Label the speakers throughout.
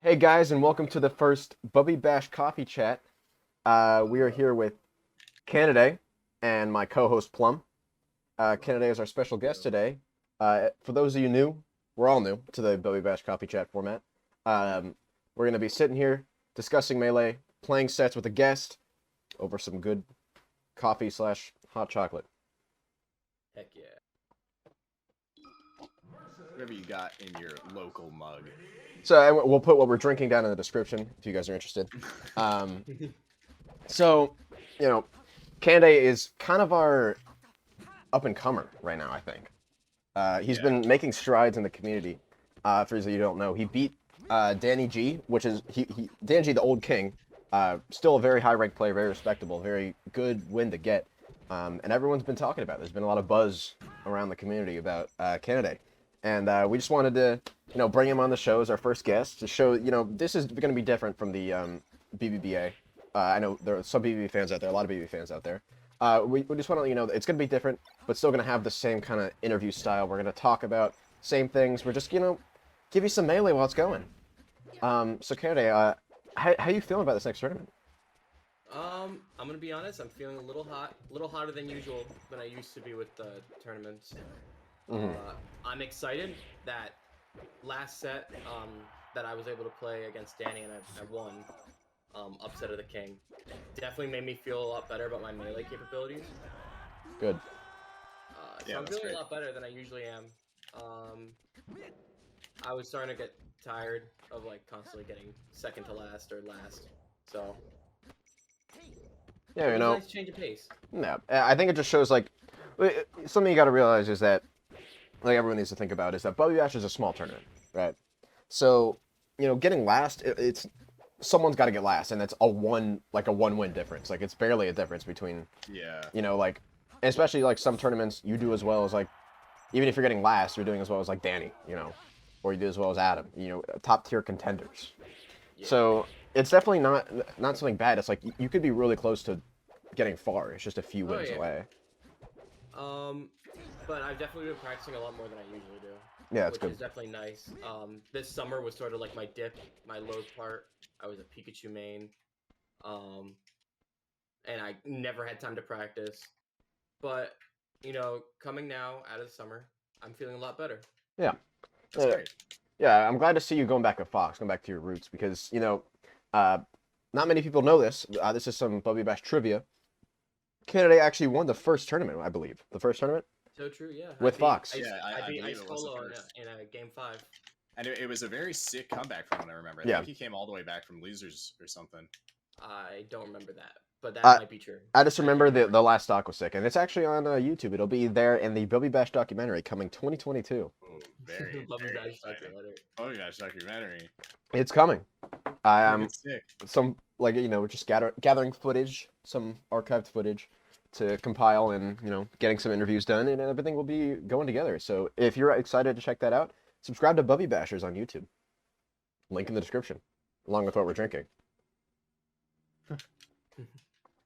Speaker 1: Hey guys, and welcome to the first Bubbie Bash Coffee Chat. We are here with Canidae and my co-host Plum. Canidae is our special guest today. For those of you new, we're all new to the Bubbie Bash Coffee Chat format. We're going to be sitting here discussing Melee, playing sets with a guest over some good coffee slash hot chocolate.
Speaker 2: Heck yeah.
Speaker 3: Whatever you got in your local mug.
Speaker 1: So we'll put what we're drinking down in the description if you guys are interested. So, Canidae is kind of our up-and-comer right now, I think. He's been making strides in the community. For those of you who don't know, he beat Danny G, which is Danny G, the old king. Still a very high-ranked player, very respectable, very good win to get. And everyone's been talking about it. There's been a lot of buzz around the community about Canidae. And we just wanted to, bring him on the show as our first guest to show, this is going to be different from the BBBA. I know there are some BBB fans out there, a lot of BBB fans out there. We just want to, it's going to be different, but still going to have the same kind of interview style. We're going to talk about same things. We're just, give you some Melee while it's going. So, Canidae, how you feeling about this next tournament?
Speaker 2: I'm gonna be honest. I'm feeling a little hotter than usual than I used to be with the tournaments. I'm excited that last set that I was able to play against Danny and I won. Upset of the king. Definitely made me feel a lot better about my melee capabilities.
Speaker 1: Good.
Speaker 2: So I'm feeling a lot better than I usually am. I was starting to get tired of constantly getting second to last or last. So
Speaker 1: yeah,
Speaker 2: nice change of pace.
Speaker 1: Yeah, I think it just shows something you got to realize is that everyone needs to think about is that Bubbie Bash is a small tournament, right? So getting last, it's someone's got to get last, and it's a one win difference. It's barely a difference between especially some tournaments you do as well as even if you're getting last, you're doing as well as Danny, or you do as well as Adam, top tier contenders. Yeah. So it's definitely not something bad. It's you could be really close to getting far. It's just a few wins away.
Speaker 2: But I've definitely been practicing a lot more than I usually do.
Speaker 1: Yeah, that's good.
Speaker 2: Which is definitely nice. This summer was sort of my dip, my low part. I was a Pikachu main. And I never had time to practice. But, coming now out of the summer, I'm feeling a lot better.
Speaker 1: Yeah. That's great. Yeah, I'm glad to see you going back to Fox, going back to your roots, because, not many people know this. This is some Bubbie Bash trivia. Canidae actually won the first tournament, I believe. The first tournament?
Speaker 2: So true, yeah.
Speaker 1: With Fox.
Speaker 2: I beat Ice Polo in a game 5.
Speaker 3: And it was a very sick comeback from what I remember. I think he came all the way back from losers or something.
Speaker 2: I don't remember that, but that might be true.
Speaker 1: I just remember the last doc was sick, and it's actually on YouTube. It'll be there in the Bubbie Bash documentary coming 2022.
Speaker 3: Oh, very
Speaker 2: Bubbie Bash documentary.
Speaker 3: Bubbie Bash documentary.
Speaker 1: It's coming. I am
Speaker 3: sick.
Speaker 1: Some just gathering footage, some archived footage to compile and getting some interviews done, and everything will be going together. So if you're excited to check that out, subscribe to Bubbie Bashers on YouTube. Link in the description, along with what we're drinking.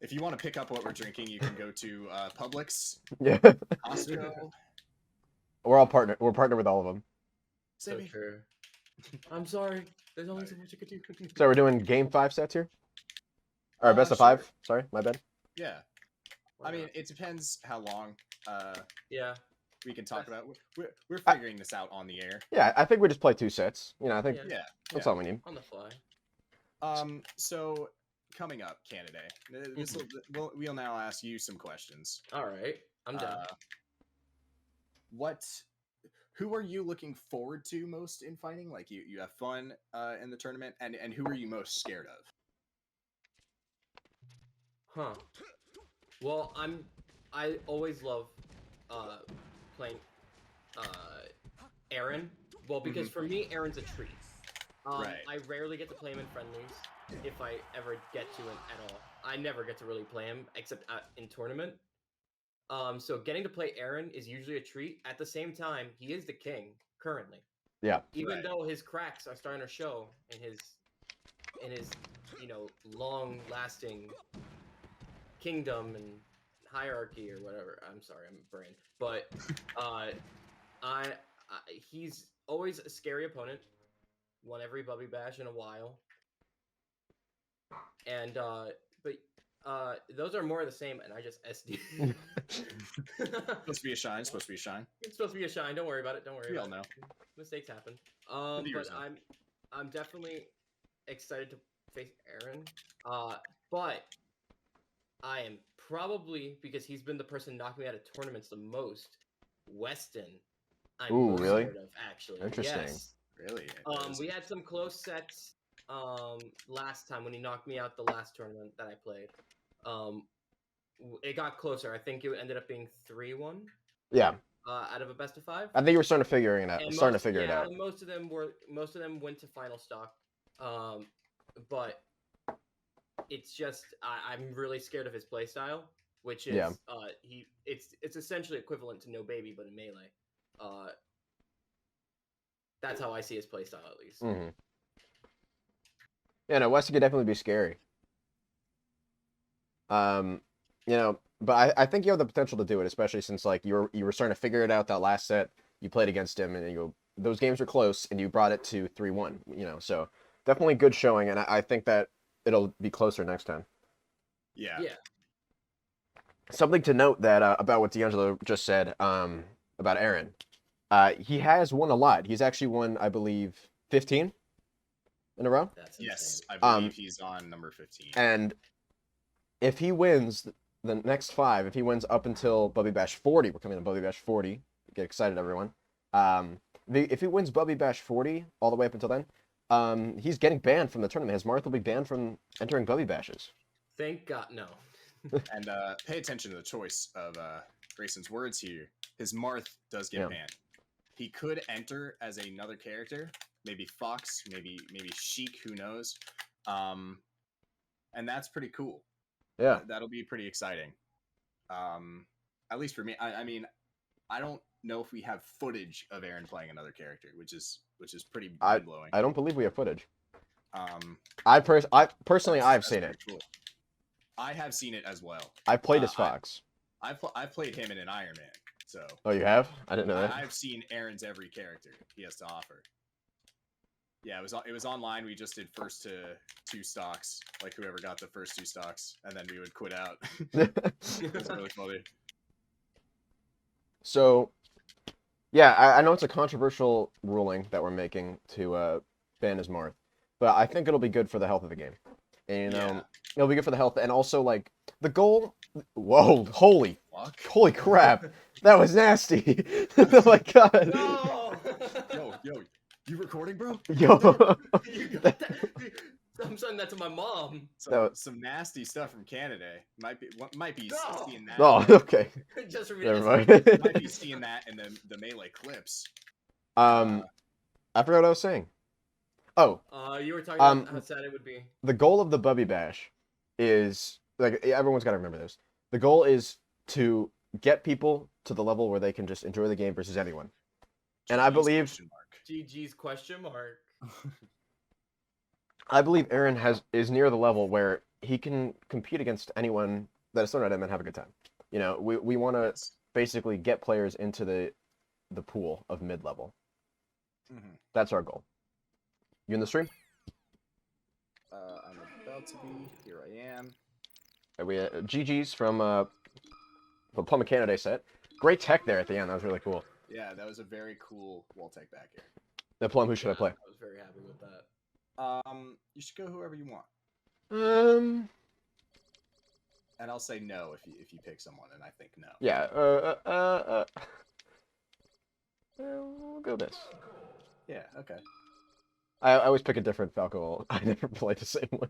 Speaker 3: If you want to pick up what we're drinking, you can go to Publix.
Speaker 1: Yeah.
Speaker 3: Costco.
Speaker 1: We're partnered with all of them.
Speaker 2: So true. I'm sorry. There's only so much I could do.
Speaker 1: So we're doing game 5 sets here? Or best of 5? Sorry, my bad.
Speaker 3: Yeah. I mean, it depends how long.
Speaker 2: Yeah.
Speaker 3: We can talk about. We're figuring this out on the air.
Speaker 1: Yeah, I think we just play 2 sets. I think that's all we need.
Speaker 2: On the fly.
Speaker 3: So coming up, Canidae. We'll now ask you some questions.
Speaker 2: All right, I'm done.
Speaker 3: Who are you looking forward to most in fighting? You have fun in the tournament, and who are you most scared of?
Speaker 2: Huh. Well, I always love playing Aaron. Well, because for me, Aaron's a treat.
Speaker 3: Right.
Speaker 2: I rarely get to play him in friendlies, if I ever get to him at all. I never get to really play him except in tournament. So getting to play Aaron is usually a treat. At the same time, he is the king currently.
Speaker 1: Yeah.
Speaker 2: Even though his cracks are starting to show in his long-lasting kingdom and hierarchy or whatever. I'm sorry, I'm a brain. But he's always a scary opponent. won every Bubbie Bash in a while. And those are more of the same, and I just SD.
Speaker 3: Supposed to be a shine. Supposed to be a shine.
Speaker 2: It's supposed to be a shine. Don't worry about it. Don't worry
Speaker 3: We
Speaker 2: about
Speaker 3: all
Speaker 2: it.
Speaker 3: know.
Speaker 2: Mistakes happen.
Speaker 3: The
Speaker 2: But
Speaker 3: years know.
Speaker 2: I'm definitely excited to face Aaron. But I am probably, because he's been the person knocking me out of tournaments the most, Weston. I'm
Speaker 1: Ooh,
Speaker 2: most
Speaker 1: really?
Speaker 2: scared of, actually.
Speaker 1: Interesting.
Speaker 2: Yes.
Speaker 3: Really?
Speaker 2: We had some close sets last time when he knocked me out the last tournament that I played. It got closer. I think it ended up being 3-1
Speaker 1: Yeah,
Speaker 2: out of a best of 5.
Speaker 1: I think you were starting to figure it out.
Speaker 2: And
Speaker 1: Starting to figure it out.
Speaker 2: and most of them went to final stock. But it's just I'm really scared of his playstyle, which is
Speaker 1: Yeah.
Speaker 2: it's essentially equivalent to no baby but in melee. That's how I see his playstyle, at least.
Speaker 1: Mm-hmm. Yeah, no, Weston could definitely be scary. But I think you have the potential to do it, especially since like you were starting to figure it out that last set. You played against him, and those games were close, and you brought it to 3-1. So definitely good showing, and I think that it'll be closer next time.
Speaker 3: Yeah.
Speaker 2: Yeah.
Speaker 1: Something to note that about what D'Angelo just said about Aaron. He has won a lot. He's actually won, I believe, 15 in a row.
Speaker 2: That's
Speaker 3: Yes,
Speaker 2: insane.
Speaker 3: I believe he's on number 15.
Speaker 1: And if he wins the next 5, if he wins up until Bubbie Bash 40, we're coming to Bubbie Bash 40. Get excited, everyone. If he wins Bubbie Bash 40 all the way up until then, he's getting banned from the tournament. His Marth will be banned from entering Bubbie Bashes.
Speaker 2: Thank God, no.
Speaker 3: And pay attention to the choice of Grayson's words here. His Marth does get banned. He could enter as another character, maybe Fox, maybe Sheik, who knows. And that's pretty cool.
Speaker 1: Yeah.
Speaker 3: That'll be pretty exciting. At least for me. I mean, I don't know if we have footage of Aaron playing another character, which is pretty mind blowing.
Speaker 1: I don't believe we have footage. I personally I've seen it.
Speaker 3: Cool. I have seen it as well.
Speaker 1: I played as Fox.
Speaker 3: I've played him in an Iron Man. So.
Speaker 1: Oh, you have? I didn't know that.
Speaker 3: I've seen Aaron's every character he has to offer. Yeah, it was online. We just did first to 2 stocks, like whoever got the first 2 stocks, and then we would quit out. It was really funny.
Speaker 1: So, yeah, I know it's a controversial ruling that we're making to ban his Marth, but I think it'll be good for the health of the game. And it'll be good for the health, and also like the goal. Whoa! Holy crap! That was nasty. Oh my god.
Speaker 2: No!
Speaker 3: Yo, you recording, bro?
Speaker 1: Yo.
Speaker 2: I'm sending that to my mom.
Speaker 3: Some nasty stuff from Canidae. Might be seeing that.
Speaker 1: Oh, okay.
Speaker 2: Just for me
Speaker 1: Never
Speaker 2: to
Speaker 1: mind.
Speaker 3: Might be seeing that in the melee clips.
Speaker 1: I forgot what I was saying. Oh.
Speaker 2: You were talking about how sad it would be.
Speaker 1: The goal of the Bubbie Bash is like everyone's got to remember this. The goal is to get people to the level where they can just enjoy the game versus anyone. And I believe
Speaker 2: GG's question mark.
Speaker 1: I believe Aaron is near the level where he can compete against anyone that is thrown at him and have a good time. We want to basically get players into the pool of mid-level.
Speaker 3: Mm-hmm.
Speaker 1: That's our goal. You in the stream?
Speaker 3: I'm about to be. Here I am.
Speaker 1: We GG's from the Plumb Canidae set. Great tech there at the end. That was really cool.
Speaker 3: Yeah, that was a very cool wall tech back here.
Speaker 1: The Plumb, who should I play?
Speaker 2: I was very happy with that.
Speaker 3: You should go whoever you want. And I'll say no if you pick someone, and I think no.
Speaker 1: Yeah. We'll go this.
Speaker 3: Yeah. Okay.
Speaker 1: I always pick a different Falco. I never play the same one.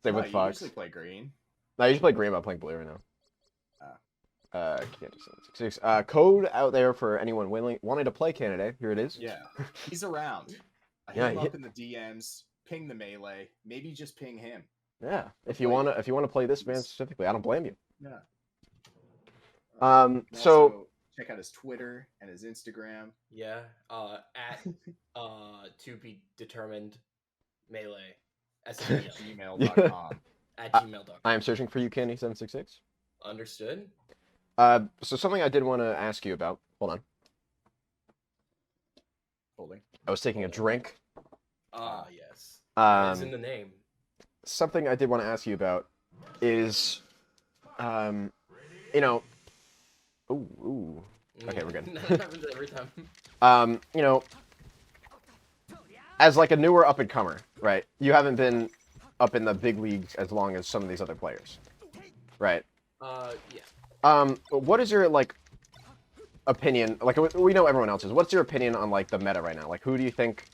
Speaker 1: Same with Fox.
Speaker 3: You usually play green.
Speaker 1: No, I usually play green, but I'm playing blue right now. Can't do 766. Code out there for anyone wanting to play Canidae. Here it is.
Speaker 3: Yeah, he's around. I hit him up in the DMs. Ping the melee. Maybe just ping him.
Speaker 1: Yeah, if you wanna play this man specifically, I don't blame you.
Speaker 3: Yeah.
Speaker 1: So
Speaker 3: check out his Twitter and his Instagram.
Speaker 2: Yeah. At to be determined melee.
Speaker 3: gmail.com.
Speaker 2: At gmail.com.
Speaker 1: I am searching for you, Candy766.
Speaker 2: Understood.
Speaker 1: So something I did want to ask you about. Hold on.
Speaker 3: Holding.
Speaker 1: I was taking a drink.
Speaker 2: Yes. It's in
Speaker 1: Um,
Speaker 2: the name.
Speaker 1: something I did want to ask you about is, you know, ooh. Okay, we're good.
Speaker 2: That happens every time.
Speaker 1: You know, as like a newer up and comer, right? You haven't been up in the big leagues as long as some of these other players, right?
Speaker 2: Yeah.
Speaker 1: What is your like opinion? Like we know everyone else's. What's your opinion on like the meta right now? Like who do you think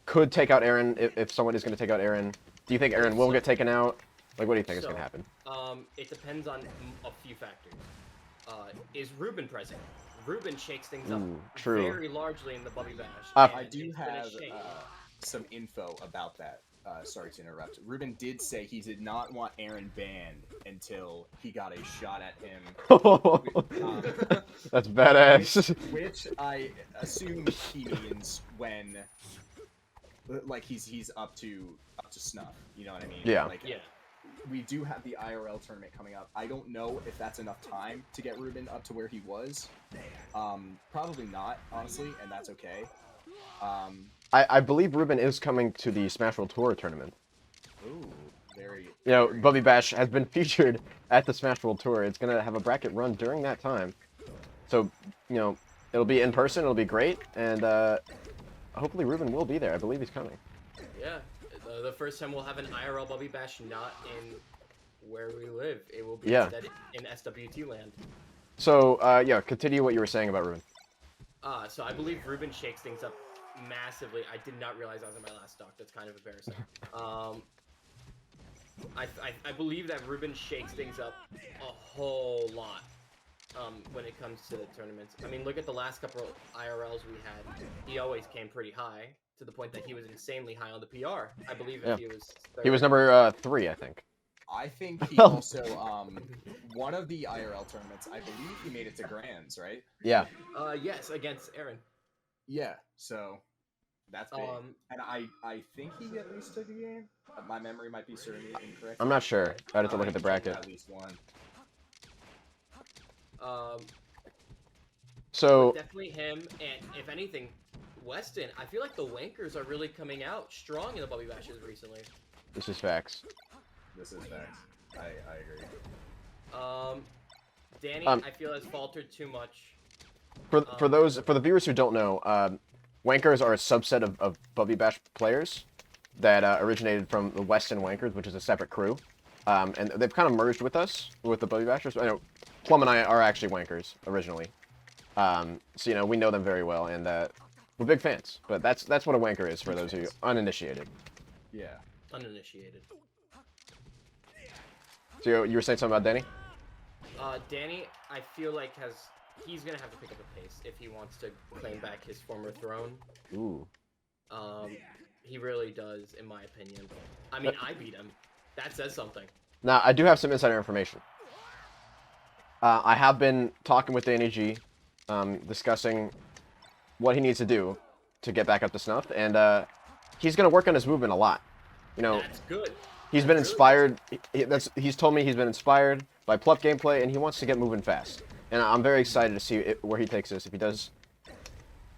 Speaker 1: could take out Aaron if someone is going to take out Aaron? Do you think Aaron will get taken out? Like what do you think is going to happen?
Speaker 2: It depends on a few factors. Is Ruben present? Ruben shakes things up
Speaker 1: true.
Speaker 2: very largely in the Bubbie Bash.
Speaker 3: I do have some info about that. Sorry to interrupt. Ruben did say he did not want Aaron banned until he got a shot at him.
Speaker 1: That's badass.
Speaker 3: Which I assume he means when, like, he's up to snuff. You know what I mean?
Speaker 1: Yeah.
Speaker 3: Like,
Speaker 2: yeah.
Speaker 3: We do have the IRL tournament coming up. I don't know if that's enough time to get Ruben up to where he was. Probably not, honestly, and that's okay.
Speaker 1: I believe Ruben is coming to the Smash World Tour tournament.
Speaker 3: Ooh, very.
Speaker 1: You know,
Speaker 3: very
Speaker 1: Bubbie Bash has been featured at the Smash World Tour. It's gonna have a bracket run during that time, so you know it'll be in person. It'll be great, and hopefully Ruben will be there. I believe he's coming.
Speaker 2: Yeah, the first time we'll have an IRL Bubbie Bash not in where we live. It will be instead in SWT land.
Speaker 1: So yeah, continue what you were saying about Ruben.
Speaker 2: So I believe Ruben shakes things up massively. I did not realize I was in my last stock. That's kind of embarrassing. I believe that Ruben shakes things up a whole lot when it comes to the tournaments. I mean, look at the last couple of IRLs we had. He always came pretty high to the point that he was insanely high on the PR. I believe if he was third.
Speaker 1: He was number 3, I think.
Speaker 3: I think he also one of the IRL tournaments. I believe he made it to grands, right?
Speaker 1: Yeah.
Speaker 2: Yes, against Aaron.
Speaker 3: Yeah. So that's big. And I think he at least took a game. My memory might be serving me incorrect.
Speaker 1: I'm not sure. I'd have to look at the bracket.
Speaker 3: At least one.
Speaker 1: So
Speaker 2: definitely him, and if anything, Weston. I feel like the Wankers are really coming out strong in the Bubbie Bashes recently.
Speaker 1: this is facts.
Speaker 3: This is facts. I agree.
Speaker 2: Danny, I feel has faltered too much.
Speaker 1: For the viewers who don't know, Wankers are a subset of Bubbie Bash players that originated from the Weston Wankers, which is a separate crew, and they've kind of merged with us with the Bubbie Bashers. I know Plumb and I are actually Wankers originally, so you know we know them very well, and we're big fans. But that's what a Wanker is for those of you uninitiated.
Speaker 3: Yeah.
Speaker 2: Uninitiated.
Speaker 1: So you were saying something about Danny?
Speaker 2: Danny, I feel like he's gonna have to pick up the pace if he wants to claim back his former throne.
Speaker 1: Ooh.
Speaker 2: He really does, in my opinion. I mean, I beat him. That says something.
Speaker 1: Now, I do have some insider information. I have been talking with Danny G, discussing what he needs to do to get back up to snuff, and he's going to work on his movement a lot. You know,
Speaker 2: that's good.
Speaker 1: He's been inspired. He's told me he's been inspired by Plumb gameplay, and he wants to get moving fast. And I'm very excited to see where he takes this if he does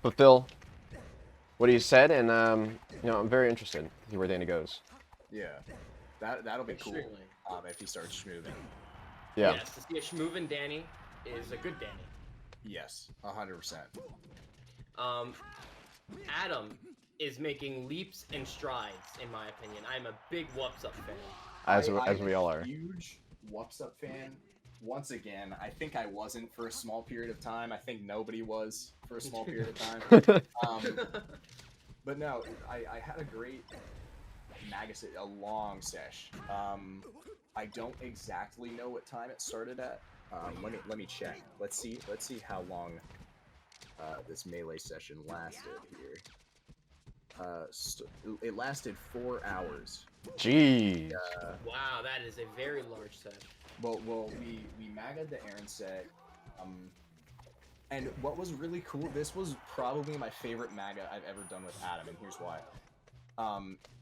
Speaker 1: fulfill what he said, and you know, I'm very interested to see where Danny goes.
Speaker 3: Yeah, that'll be cool.
Speaker 2: Extremely.
Speaker 3: If he starts schmooving.
Speaker 1: Yeah.
Speaker 2: Yes, to see a schmoovin' Danny is a good Danny.
Speaker 3: Yes, 100%.
Speaker 2: Adam is making leaps and strides, in my opinion. I'm a big Whoops Up fan.
Speaker 1: As we all are.
Speaker 3: Huge Whoops Up fan. Once again, I think I wasn't for a small period of time. I think nobody was for a small period of time. But no, I had a great a long sesh. I don't exactly know what time it started at. Let me check. Let's see how long this melee session lasted here. It lasted 4 hours.
Speaker 1: Jeez.
Speaker 2: Wow, that is a very large set.
Speaker 3: Well, we maga'd the Aaron set, and what was really cool, this was probably my favorite maga I've ever done with Adam, and here's why.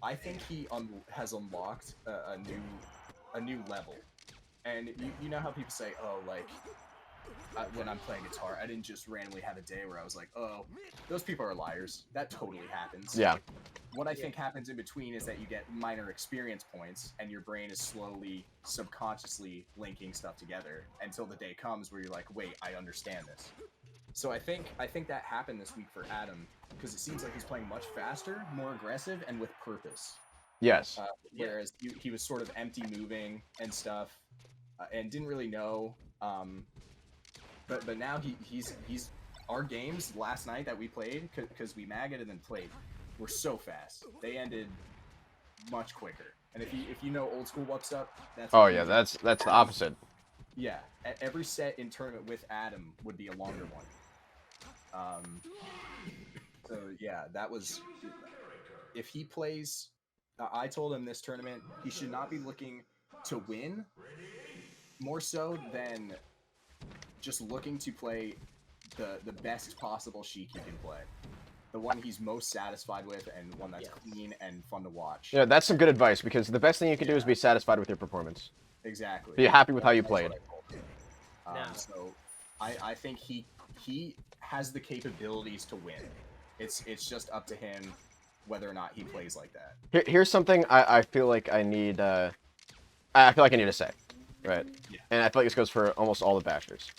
Speaker 3: I think he has unlocked a new level, and you know how people say, oh, like, when I'm playing guitar, I didn't just randomly have a day where I was like, oh, those people are liars. That totally happens.
Speaker 1: Yeah.
Speaker 3: What I think happens in between is that you get minor experience points, and your brain is slowly, subconsciously linking stuff together until the day comes where you're like, wait, I understand this. So I think that happened this week for Adam, because it seems like he's playing much faster, more aggressive, and with purpose.
Speaker 1: Yes.
Speaker 3: Whereas he was sort of empty moving and stuff, and didn't really know. But now he's our games last night that we played, because we maggoted and then played, were so fast. They ended much quicker. And if you know old school what's up, that's
Speaker 1: that's the opposite.
Speaker 3: Yeah, every set in tournament with Adam would be a longer one. So yeah, that was, if he plays, I told him this tournament he should not be looking to win more so than just looking to play the best possible Sheik he can play. The one he's most satisfied with, and one that's clean and fun to watch.
Speaker 1: Yeah, that's some good advice, because the best thing you can do is be satisfied with your performance.
Speaker 3: Exactly.
Speaker 1: Be happy with how you played.
Speaker 3: So I think he has the capabilities to win. It's just up to him whether or not he plays like that.
Speaker 1: Here's something I feel like I need to say, right?
Speaker 3: Yeah.
Speaker 1: And I feel like this goes for almost all the bashers.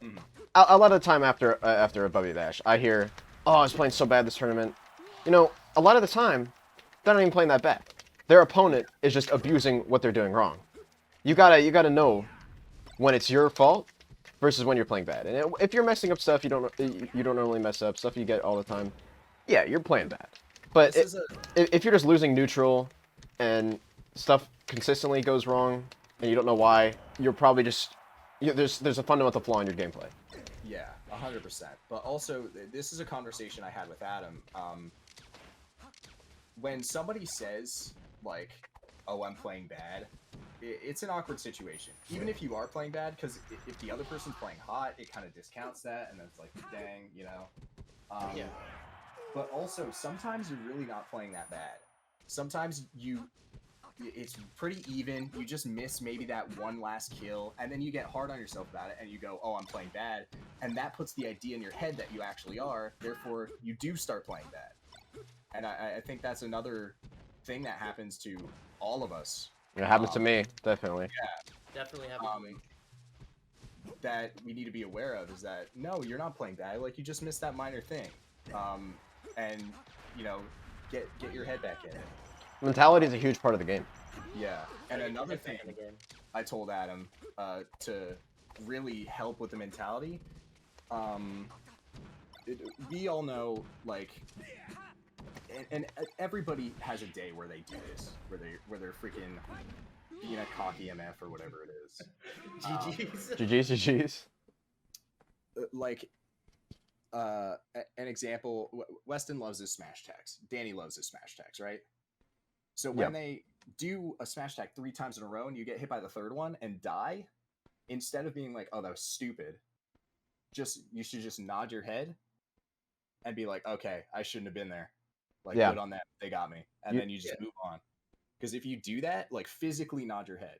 Speaker 3: Mhm.
Speaker 1: A lot of the time after a Bubbie bash, I hear, "Oh, I was playing so bad this tournament." You know, a lot of the time, they're not even playing that bad. Their opponent is just abusing what they're doing wrong. You gotta know when it's your fault versus when you're playing bad. And if you're messing up stuff you don't normally mess up, stuff you get all the time, yeah, you're playing bad. But if you're just losing neutral and stuff consistently goes wrong and you don't know why, you're probably just there's a fundamental flaw in your gameplay.
Speaker 3: Yeah, 100%. But also, this is a conversation I had with Adam. When somebody says, like, oh, I'm playing bad, it's an awkward situation. Even if you are playing bad, because if the other person's playing hot, it kind of discounts that, and then it's like, dang, you know?
Speaker 2: Yeah.
Speaker 3: But also, sometimes you're really not playing that bad. Sometimes it's pretty even, you just miss maybe that one last kill, and then you get hard on yourself about it, and you go, oh, I'm playing bad, and that puts the idea in your head that you actually are, therefore you do start playing bad. And I think that's another thing that happens to all of us.
Speaker 1: It happens to me, definitely.
Speaker 3: Yeah.
Speaker 2: Definitely happens to me.
Speaker 3: That we need to be aware of is that, no, you're not playing bad, like, you just missed that minor thing. And, you know, get your head back in it.
Speaker 1: Mentality is a huge part of the game.
Speaker 3: Yeah, and another thing I told Adam to really help with the mentality, we all know, like, and everybody has a day where they do this, where they're freaking being a cocky MF or whatever it is.
Speaker 1: GG's.
Speaker 3: Like, an example, Weston loves his smash attacks. Danny loves his smash attacks, right? So when they do a smash attack 3 times in a row and you get hit by the third one and die, instead of being like, oh, that was stupid, you should just nod your head and be like, okay, I shouldn't have been there. Like, good on them, they got me. And then you just move on. Because if you do that, like, physically nod your head.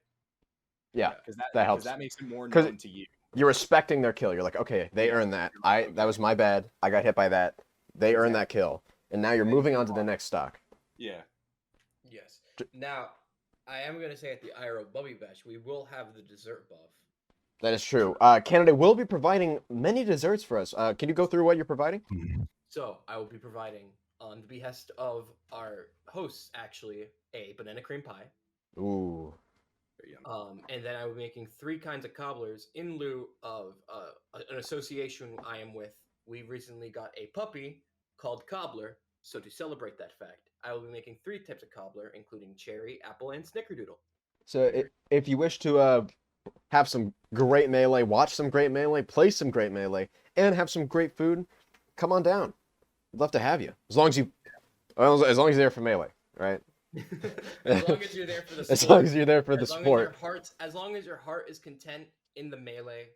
Speaker 1: Yeah,
Speaker 3: because
Speaker 1: that helps.
Speaker 3: That makes it more known to you.
Speaker 1: You're respecting their kill. You're like, okay, they earned that. That was my bad. I got hit by that. They earned that kill. And now you're moving on to the next stock.
Speaker 3: Yeah.
Speaker 2: Yes. Now, I am going to say at the IRO Bubbie Bash, we will have the dessert buff.
Speaker 1: That is true. Canidae will be providing many desserts for us. Can you go through what you're providing?
Speaker 2: So, I will be providing, on the behest of our hosts, actually, a banana cream pie.
Speaker 1: Ooh.
Speaker 2: And then I will be making 3 kinds of cobblers in lieu of an association I am with. We recently got a puppy called Cobbler, so to celebrate that fact, I will be making 3 types of cobbler, including cherry, apple, and snickerdoodle.
Speaker 1: So if you wish to have some great melee, watch some great melee, play some great melee, and have some great food, come on down. We'd love to have you. As long as you're there for melee, right?
Speaker 2: As long as you're there for the sport.
Speaker 1: As long as you're there for the sport.
Speaker 2: As long as your heart is content in the melee,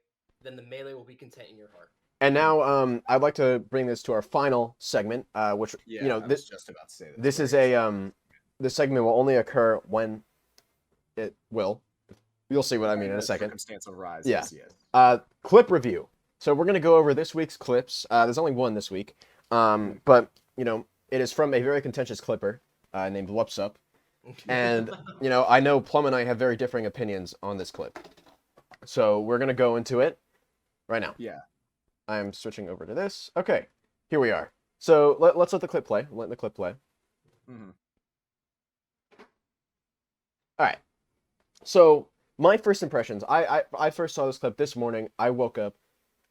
Speaker 2: then the melee will be content in your heart.
Speaker 1: And now, I'd like to bring this to our final segment, which
Speaker 3: I was just about to say that.
Speaker 1: This segment will only occur when it will, You'll see what I mean in a
Speaker 3: The
Speaker 1: second.
Speaker 3: Circumstance arises.
Speaker 1: Yeah.
Speaker 3: Yes.
Speaker 1: Clip review. So we're gonna go over this week's clips. There's only one this week, but it is from a very contentious clipper named What's Up, and I know Plum and I have very differing opinions on this clip. So we're gonna go into it right now.
Speaker 3: Yeah.
Speaker 1: I'm switching over to this. Okay, here we are. So let's let the clip play. Let the clip play.
Speaker 3: Mm-hmm.
Speaker 1: All right. So my first impressions. I first saw this clip this morning. I woke up.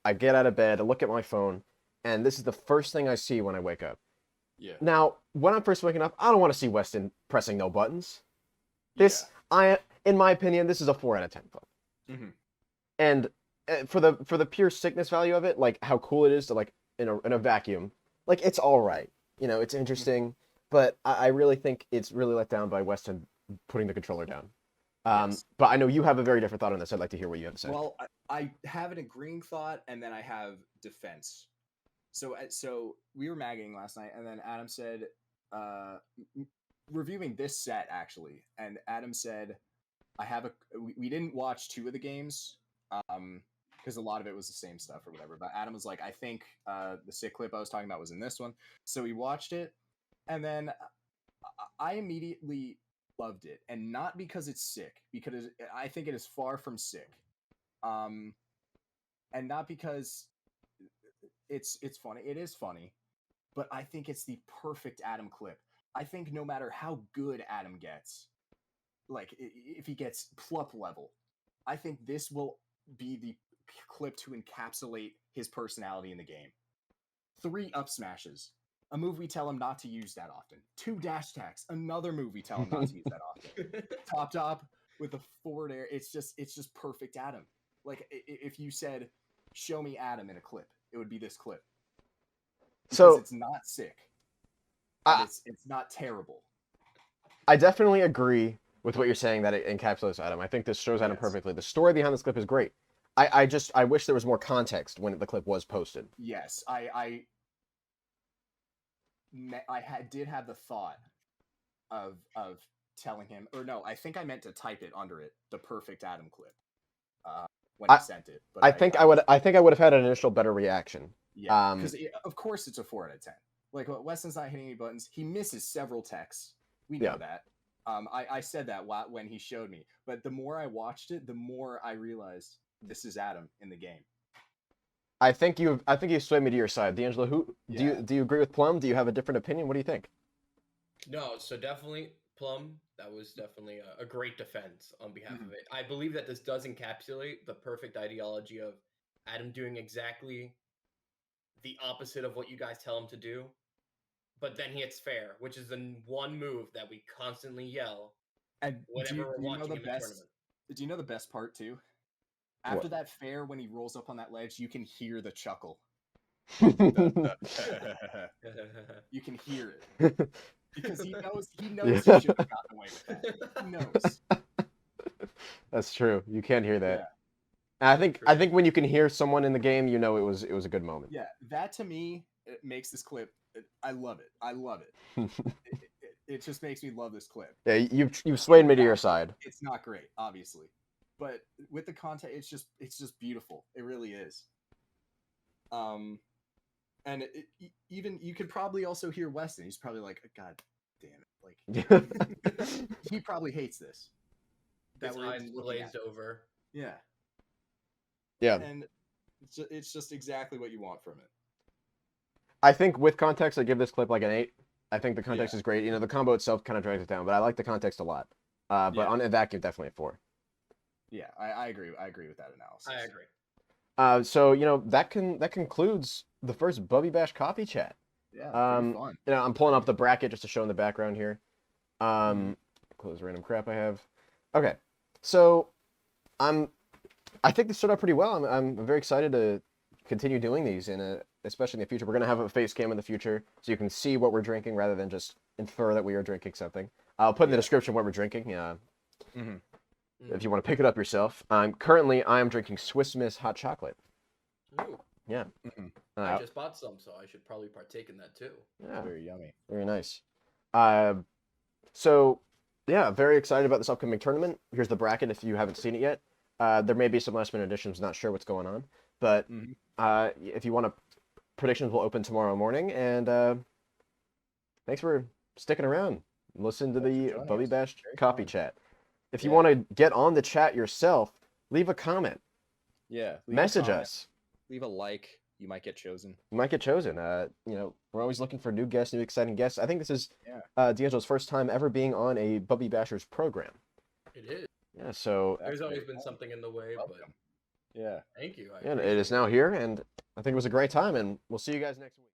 Speaker 1: I get out of bed. I look at my phone, and this is the first thing I see when I wake up.
Speaker 3: Yeah.
Speaker 1: Now, when I'm first waking up, I don't want to see Weston pressing no buttons. In my opinion, this is a 4 out of 10 clip.
Speaker 3: Mm-hmm.
Speaker 1: And for the pure sickness value of it, like how cool it is to like in a vacuum, like it's all right. It's interesting, but I really think it's really let down by Weston putting the controller down.
Speaker 3: Yes.
Speaker 1: But I know you have a very different thought on this. I'd like to hear what you have to say.
Speaker 3: Well, I have an agreeing thought, and then I have defense. So we were magging last night, and then Adam said, reviewing this set actually, and Adam said, we didn't watch 2 of the games, because a lot of it was the same stuff or whatever. But Adam was like, I think the sick clip I was talking about was in this one, so we watched it, and then I immediately loved it, and not because it's sick, because I think it is far from sick, and not because it's funny. It is funny, but I think it's the perfect Adam clip. I think no matter how good Adam gets, like if he gets Plumb level, I think this will be the clip to encapsulate his personality in the game. 3 up smashes, a move we tell him not to use that often. 2 dash attacks, another move we tell him not to use that often. Top with a forward air. It's just perfect Adam. Like if you said, show me Adam in a clip, it would be this clip. Because
Speaker 1: So
Speaker 3: it's not sick. And it's not terrible.
Speaker 1: I definitely agree with what you're saying that it encapsulates Adam. I think this shows Adam perfectly. The story behind this clip is great. I wish there was more context when the clip was posted.
Speaker 3: Yes, I did have the thought of telling him, or no, I think I meant to type it under it, the perfect Adam clip, when he sent it. But
Speaker 1: I think I would have had an initial better reaction.
Speaker 3: Yeah, because of course it's a 4 out of 10. Like Weston's not hitting any buttons. He misses several techs. We know that. I said that when he showed me, but the more I watched it, the more I realized this is Adam in the game.
Speaker 1: I think you swayed me to your side, D'Angelo. Do you agree with Plum? Do you have a different opinion? What do you think?
Speaker 2: No, so definitely Plum. That was definitely a great defense on behalf of it. I believe that this does encapsulate the perfect ideology of Adam doing exactly the opposite of what you guys tell him to do, but then he hits fair, which is the one move that we constantly yell whenever we're watching him in tournament.
Speaker 3: Do you know the best part too? After that fair, when he rolls up on that ledge, you can hear the chuckle. You can hear it. Because he knows he should have gotten away with that. He knows.
Speaker 1: That's true. You can hear that.
Speaker 3: Yeah.
Speaker 1: And I think when you can hear someone in the game, it was a good moment.
Speaker 3: Yeah, that to me it makes this clip. I love it. I love it. It just makes me love this clip.
Speaker 1: Yeah, you've swayed me to your side.
Speaker 3: It's not great, obviously, but with the content, it's just beautiful. It really is. And even you could probably also hear Weston. He's probably like, God damn it! Like he probably hates this.
Speaker 2: His eyes glazed over.
Speaker 3: Yeah.
Speaker 1: Yeah.
Speaker 3: And it's just exactly what you want from it.
Speaker 1: I think with context, I give this clip like an 8. I think the context is great. The combo itself kind of drags it down, but I like the context a lot. But on a vacuum, definitely a 4.
Speaker 3: Yeah, I agree. I agree with that analysis.
Speaker 2: I agree.
Speaker 1: So that concludes the first Bubbie Bash coffee chat.
Speaker 3: Yeah, pretty fun.
Speaker 1: I'm pulling up the bracket just to show in the background here. Close random crap I have. Okay, so I think this started out pretty well. I'm very excited to continue doing these especially in the future. We're gonna have a face cam in the future, so you can see what we're drinking rather than just infer that we are drinking something. I'll put in the description what we're drinking. If you want to pick it up yourself. Currently, I'm drinking Swiss Miss hot chocolate.
Speaker 2: Ooh.
Speaker 1: Yeah.
Speaker 2: I just bought some, so I should probably partake in that too.
Speaker 1: Yeah.
Speaker 3: Very yummy.
Speaker 1: Very nice. So yeah, very excited about this upcoming tournament. Here's the bracket if you haven't seen it yet. There may be some last minute additions, not sure what's going on. But
Speaker 3: Mhm.
Speaker 1: if you want to, predictions will open tomorrow morning. And thanks for sticking around. Listen to the
Speaker 3: joining
Speaker 1: Bubbie
Speaker 3: us.
Speaker 1: Bash
Speaker 3: Very
Speaker 1: copy
Speaker 3: fun.
Speaker 1: chat. If you
Speaker 3: Yeah.
Speaker 1: want to get on the chat yourself, leave a comment,
Speaker 3: Yeah. Leave a
Speaker 1: message
Speaker 3: comment,
Speaker 1: us.
Speaker 3: Leave a like. You might get chosen.
Speaker 1: You might get chosen. We're always looking for new guests, new exciting guests. I think this is
Speaker 3: Yeah.
Speaker 1: D'Angelo's first time ever being on a Bubbie Bashers program.
Speaker 2: It is.
Speaker 1: Yeah, so
Speaker 2: There's
Speaker 3: That's
Speaker 2: always
Speaker 3: very
Speaker 2: been
Speaker 3: fun.
Speaker 2: something in the way, but
Speaker 3: Welcome. Yeah.
Speaker 2: thank you. I
Speaker 1: yeah, it
Speaker 2: appreciate
Speaker 1: is now here, and I think it was a great time, and we'll see you guys next week.